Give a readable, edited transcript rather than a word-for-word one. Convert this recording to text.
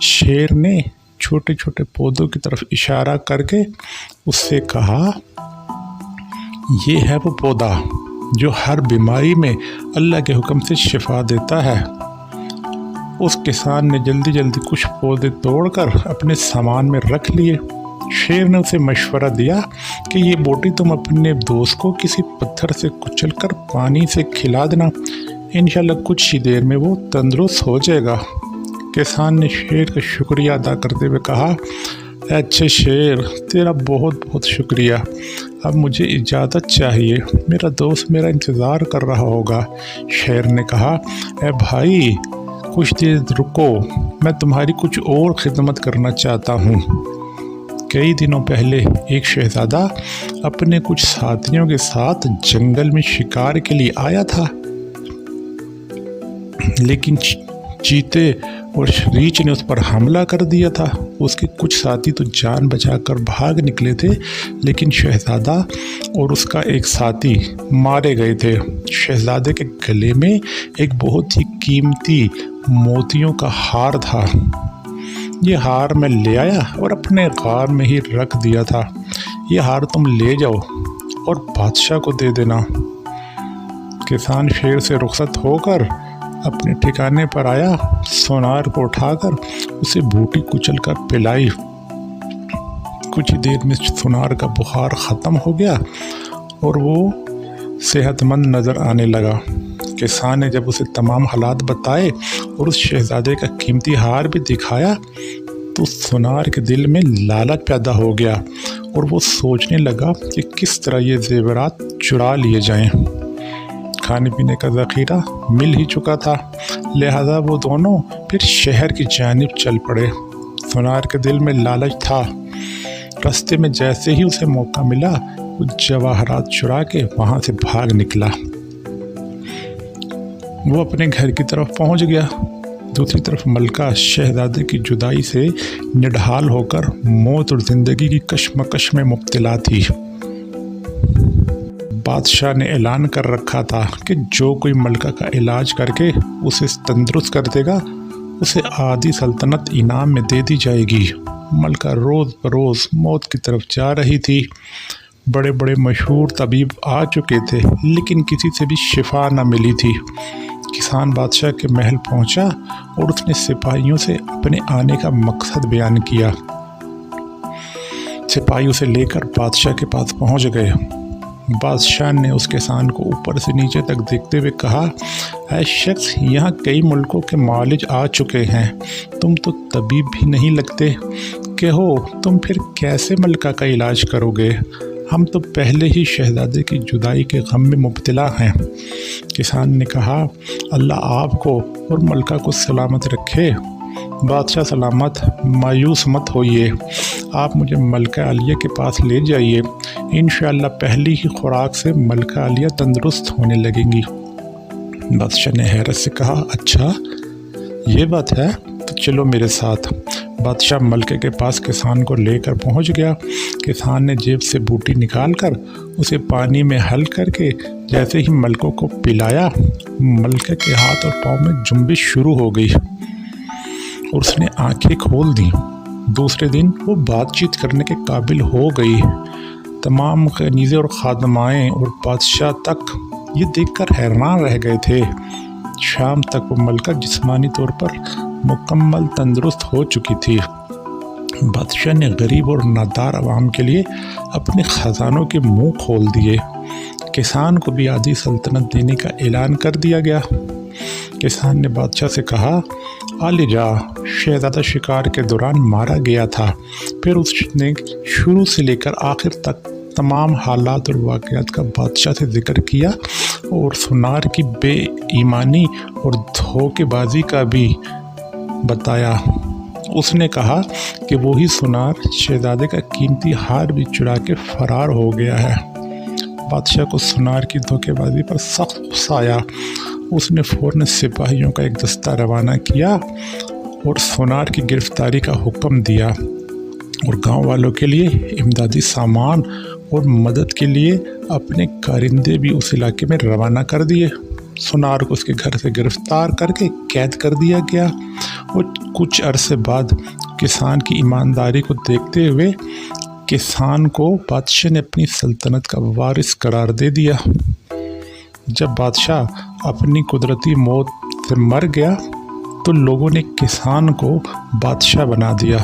شیر نے چھوٹے چھوٹے پودوں کی طرف اشارہ کر کے اس سے کہا، یہ ہے وہ پودا جو ہر بیماری میں اللہ کے حکم سے شفا دیتا ہے۔ اس کسان نے جلدی جلدی کچھ پودے توڑ کر اپنے سامان میں رکھ لیے۔ شیر نے اسے مشورہ دیا کہ یہ بوٹی تم اپنے دوست کو کسی پتھر سے کچل کر پانی سے کھلا دینا، انشاءاللہ کچھ ہی دیر میں وہ تندرست ہو جائے گا۔ کسان نے شیر کا شکریہ ادا کرتے ہوئے کہا، اچھے شیر، تیرا بہت بہت شکریہ، اب مجھے اجازت چاہیے، میرا دوست میرا انتظار کر رہا ہوگا۔ شیر نے کہا، اے بھائی کچھ دیر رکو، میں تمہاری کچھ اور خدمت کرنا چاہتا ہوں۔ کئی دنوں پہلے ایک شہزادہ اپنے کچھ ساتھیوں کے ساتھ جنگل میں شکار کے لیے آیا تھا، لیکن چیتے اور ریچھ نے اس پر حملہ کر دیا تھا۔ اس کے کچھ ساتھی تو جان بچا کر بھاگ نکلے تھے، لیکن شہزادہ اور اس کا ایک ساتھی مارے گئے تھے۔ شہزادے کے گلے میں ایک بہت ہی قیمتی موتیوں کا ہار تھا۔ یہ ہار میں لے آیا اور اپنے غار میں ہی رکھ دیا تھا۔ یہ ہار تم لے جاؤ اور بادشاہ کو دے دینا۔ کسان شیر سے رخصت ہو کر اپنے ٹھکانے پر آیا، سونار کو اٹھا کر اسے بوٹی کچل کر پلائی۔ کچھ ہی دیر میں سونار کا بخار ختم ہو گیا اور وہ صحت مند نظر آنے لگا۔ کسان نے جب اسے تمام حالات بتائے اور اس شہزادے کا قیمتی ہار بھی دکھایا تو سونار کے دل میں لالچ پیدا ہو گیا اور وہ سوچنے لگا کہ کس طرح یہ زیورات چرا لیے جائیں۔ کھانے پینے کا ذخیرہ مل ہی چکا تھا، لہذا وہ دونوں پھر شہر کی جانب چل پڑے۔ سونار کے دل میں لالچ تھا، راستے میں جیسے ہی اسے موقع ملا وہ جواہرات چرا کے وہاں سے بھاگ نکلا۔ وہ اپنے گھر کی طرف پہنچ گیا۔ دوسری طرف ملکہ شہزادے کی جدائی سے نڈھال ہو کر موت اور زندگی کی کشمکش میں مبتلا تھی۔ بادشاہ نے اعلان کر رکھا تھا کہ جو کوئی ملکہ کا علاج کر کے اسے تندرست کر دے گا اسے آدھی سلطنت انعام میں دے دی جائے گی۔ ملکہ روز بروز موت کی طرف جا رہی تھی۔ بڑے بڑے مشہور طبیب آ چکے تھے، لیکن کسی سے بھی شفا نہ ملی تھی۔ کسان بادشاہ کے محل پہنچا اور اس نے سپاہیوں سے اپنے آنے کا مقصد بیان کیا۔ سپاہی اسے لے کر بادشاہ کے پاس پہنچ گئے۔ بادشاہ نے اس کسان کو اوپر سے نیچے تک دیکھتے ہوئے کہا، اے شخص، یہاں کئی ملکوں کے معالج آ چکے ہیں، تم تو طبیب بھی نہیں لگتے، کہو تم پھر کیسے ملکہ کا علاج کرو گے؟ ہم تو پہلے ہی شہزادے کی جدائی کے غم میں مبتلا ہیں۔ کسان نے کہا، اللہ آپ کو اور ملکہ کو سلامت رکھے۔ بادشاہ سلامت، مایوس مت ہوئیے، آپ مجھے ملکہ عالیہ کے پاس لے جائیے، انشاءاللہ پہلی ہی خوراک سے ملکہ عالیہ تندرست ہونے لگیں گی۔ بادشاہ نے حیرت سے کہا، اچھا یہ بات ہے تو چلو میرے ساتھ۔ بادشاہ ملکے کے پاس کسان کو لے کر پہنچ گیا۔ کسان نے جیب سے بوٹی نکال کر اسے پانی میں حل کر کے جیسے ہی ملکوں کو پلایا، ملکے کے ہاتھ اور پاؤں میں جنبش شروع ہو گئی اور اس نے آنکھیں کھول دیں۔ دوسرے دن وہ بات چیت کرنے کے قابل ہو گئی۔ تمام کنیزیں اور خادمائیں اور بادشاہ تک یہ دیکھ کر حیران رہ گئے تھے۔ شام تک وہ ملکہ جسمانی طور پر مکمل تندرست ہو چکی تھی۔ بادشاہ نے غریب اور نادار عوام کے لیے اپنے خزانوں کے منہ کھول دیے۔ کسان کو بھی آدھی سلطنت دینے کا اعلان کر دیا گیا۔ کسان نے بادشاہ سے کہا، آلے جا، شہزادہ شکار کے دوران مارا گیا تھا۔ پھر اس نے شروع سے لے کر آخر تک تمام حالات اور واقعات کا بادشاہ سے ذکر کیا اور سونار کی بے ایمانی اور دھوکے بازی کا بھی بتایا۔ اس نے کہا کہ وہی سونار شہزادے کا قیمتی ہار بھی چرا کے فرار ہو گیا ہے۔ بادشاہ کو سونار کی دھوکے بازی پر سخت غصہ آیا۔ اس نے فوراً سپاہیوں کا ایک دستہ روانہ کیا اور سونار کی گرفتاری کا حکم دیا اور گاؤں والوں کے لیے امدادی سامان اور مدد کے لیے اپنے کارندے بھی اس علاقے میں روانہ کر دیے۔ سونار کو اس کے گھر سے گرفتار کر کے قید کر دیا گیا اور کچھ عرصے بعد کسان کی ایمانداری کو دیکھتے ہوئے کسان کو بادشاہ نے اپنی سلطنت کا وارث قرار دے دیا۔ جب بادشاہ اپنی قدرتی موت سے مر گیا تو لوگوں نے کسان کو بادشاہ بنا دیا۔